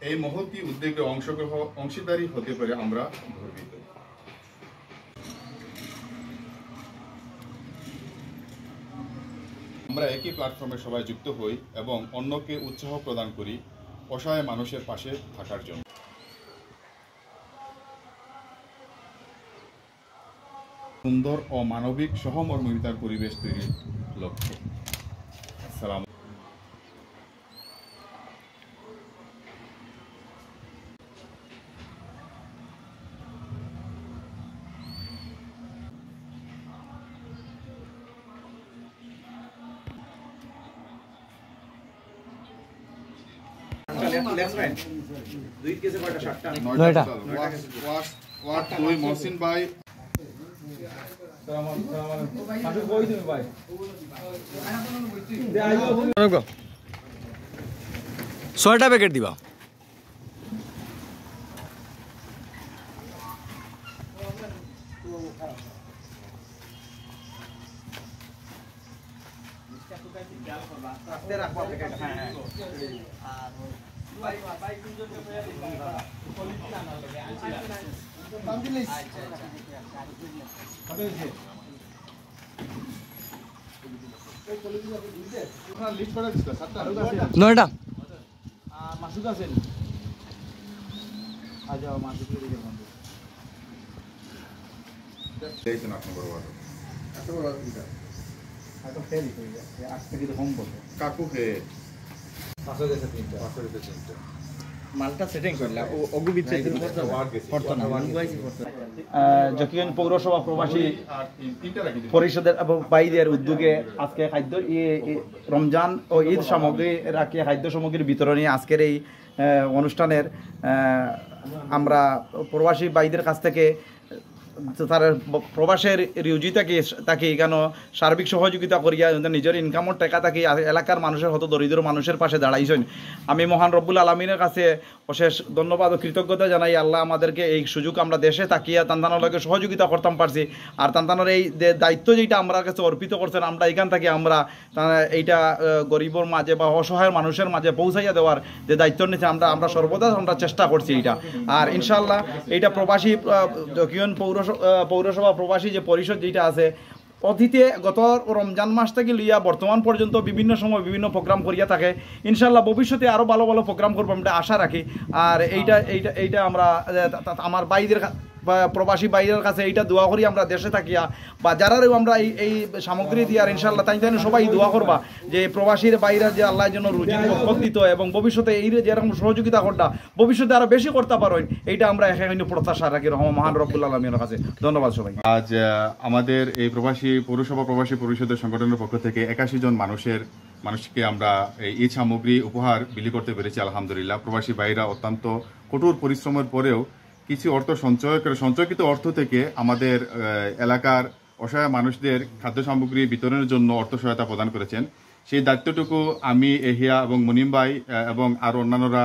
এই মহতী উদ্যোগে অংশীদারী হতে পারে আমরা গর্বিত। আমরা একই প্ল্যাটফর্মে সবাই যুক্ত হই এবং অন্যকে উৎসাহ প্রদান করি অসহায় মানুষের পাশে থাকার জন্য। সুন্দর ও মানবিক সহমর্মিতার পরিবেশ তৈরির লক্ষ্যে। আসসালাম। মহসিন ভাই ছয়টা প্যাকেট দিবা। নয়টা কাকু খেয়ে জকিগঞ্জ পৌরসভা প্রবাসী পরিষদের ভাইদের উদ্যোগে আজকে খাদ্য রমজান ও ঈদ সামগ্রী রাখি খাদ্য সামগ্রীর বিতরণী আজকের এই অনুষ্ঠানের আমরা প্রবাসী ভাইদের কাছ থেকে তার প্রবাসের রিউজি তাকে এখানে সার্বিক সহযোগিতা করিয়া নিজের ইনকামের টাকা থাকি এলাকার মানুষের হত দরিদ্র মানুষের পাশে দাঁড়াইছেন। আমি মহান রব্বুল আলমিনের কাছে অশেষ ধন্যবাদ ও কৃতজ্ঞতা জানাই। আল্লাহ আমাদেরকে এই সুযোগ আমরা দেশে তাকিয়া তান্তানোর লগে সহযোগিতা করতাম পারছি। আর তান্তানোর এই দায়িত্ব যেটা আমরা কাছে অর্পিত করছেন, আমরা এখান থেকে আমরা এইটা গরিবর মাঝে বা অসহায় মানুষের মাঝে পৌঁছাইয়া দেওয়ার যে দায়িত্ব নিয়েছে আমরা সর্বদা আমরা চেষ্টা করছি এইটা। আর ইনশাল্লাহ এইটা প্রবাসী জকিগঞ্জ পৌরসভা প্রবাসী যে পরিষদ যেটা আছে অতীতে গত রমজান মাস থেকে লিয়া বর্তমান পর্যন্ত বিভিন্ন সময় বিভিন্ন প্রোগ্রাম করিয়া থাকে। ইনশাল্লাহ ভবিষ্যতে আরও ভালো ভালো প্রোগ্রাম করবো আমরা আশা রাখি। আর এইটা আমরা আমার ভাইদের প্রবাসী ভাইদের কাছে এইটা দোয়া করি আমরা দেশে থাকিয়া বা যারারও আমরা এই সামগ্রী দিয়ে আর ইনশাল্লাহ তাই সবাই দোয়া করবা যে প্রবাসীর বাইরে যে আল্লাহ যেন রুজি বরকত দিত এবং ভবিষ্যতে এই যেরকম সহযোগিতা করতা ভবিষ্যতে আরো বেশি করতে পারেন এইটা আমরা এখানে প্রত্যাশা রাখি মহান রব্বুল আলমীর কাছে। ধন্যবাদ সবাই। আজ আমাদের এই পৌরসভা প্রবাসী পরিষদের সংগঠনের পক্ষ থেকে 81 জন মানুষকে আমরা এই ঈদ সামগ্রী উপহার বিলি করতে পেরেছি আলহামদুলিল্লাহ। প্রবাসী ভাইরা অত্যন্ত কঠোর পরিশ্রমের পরেও কিছু অর্থ সঞ্চয়কৃত অর্থ থেকে আমাদের এলাকার অসহায় মানুষদের খাদ্য সামগ্রী বিতরণের জন্য অর্থ সহায়তা প্রদান করেছেন। সেই দায়িত্বটুকু আমি এহিয়া এবং মনিম ভাই এবং আরও অন্যান্যরা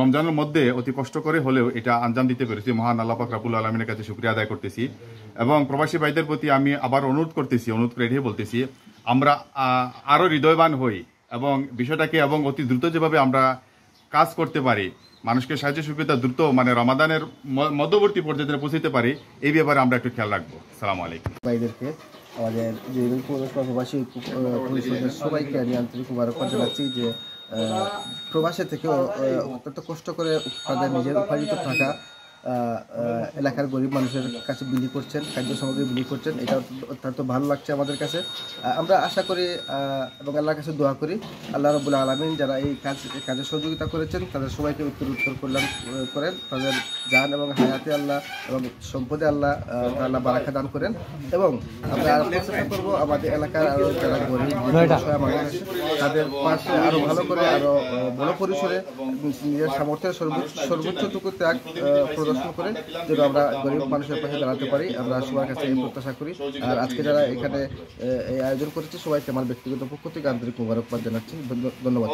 রমজানের মধ্যে অতি কষ্ট করে হলেও এটা আঞ্জাম দিতে পেরেছি। মহান আল্লাহ পাক রব্বুল আলমিনের কাছে শুকরিয়া আদায় করতেছি এবং প্রবাসী ভাইদের প্রতি আমি আবার অনুরোধ করে বলতেছি আমরা আরও হৃদয়বান হই এবং বিষয়টাকে এবং অতি দ্রুত যেভাবে আমরা কাজ করতে পারি, মানুষকে সাহায্য সুবিধা দ্রুত রমাদানের মধ্যবর্তী পর্যায়ে পৌঁছতে পারি, এই ব্যাপারে আমরা একটু খেয়াল রাখবো। আসসালামু আলাইকুম। ভাইদেরকে আমাদের জকিগঞ্জ পৌরসভা প্রবাসী পরিষদের সবাইকে আমি আন্তরিক মুবারকবাদ জানাচ্ছি যে প্রবাসে থেকেও অত্যন্ত কষ্ট করে তাদের নিজের উপার্জিত টাকা এলাকার গরিব মানুষের কাছে বিলি করছেন, খাদ্য সামগ্রী বিলি করছেন। এটা অত্যন্ত ভালো লাগছে আমাদের কাছে। আমরা আশা করি এবং আল্লাহর কাছে দোয়া করি আল্লাহ রাব্বুল আলামিন যারা এই কাজে সহযোগিতা করেছেন তাদের সবাইকে উত্তর কল্যাণ করেন, তাদের জান এবং হায়াতে আল্লাহ এবং সম্পদে আল্লাহ বারাকা দান করেন। এবং আমরা আরও চেষ্টা করবো আমাদের এলাকার আরও যারা গরিব মানুষ তাদের পাশে আরও ভালো করে আরও বড় পরিসরে নিজের সামর্থ্যের সর্বোচ্চটুকু ত্যাগ প্রদর্শন করে যেন আমরা গরিব মানুষের পাশে দাঁড়াতে পারি। আমরা সবার কাছে এই প্রত্যাশা করি। আর আজকে যারা এখানে এই আয়োজন করেছে সবাইকে আমার ব্যক্তিগত পক্ষ থেকে আন্তরিক মুবারকবাদ জানাচ্ছি। ধন্যবাদ।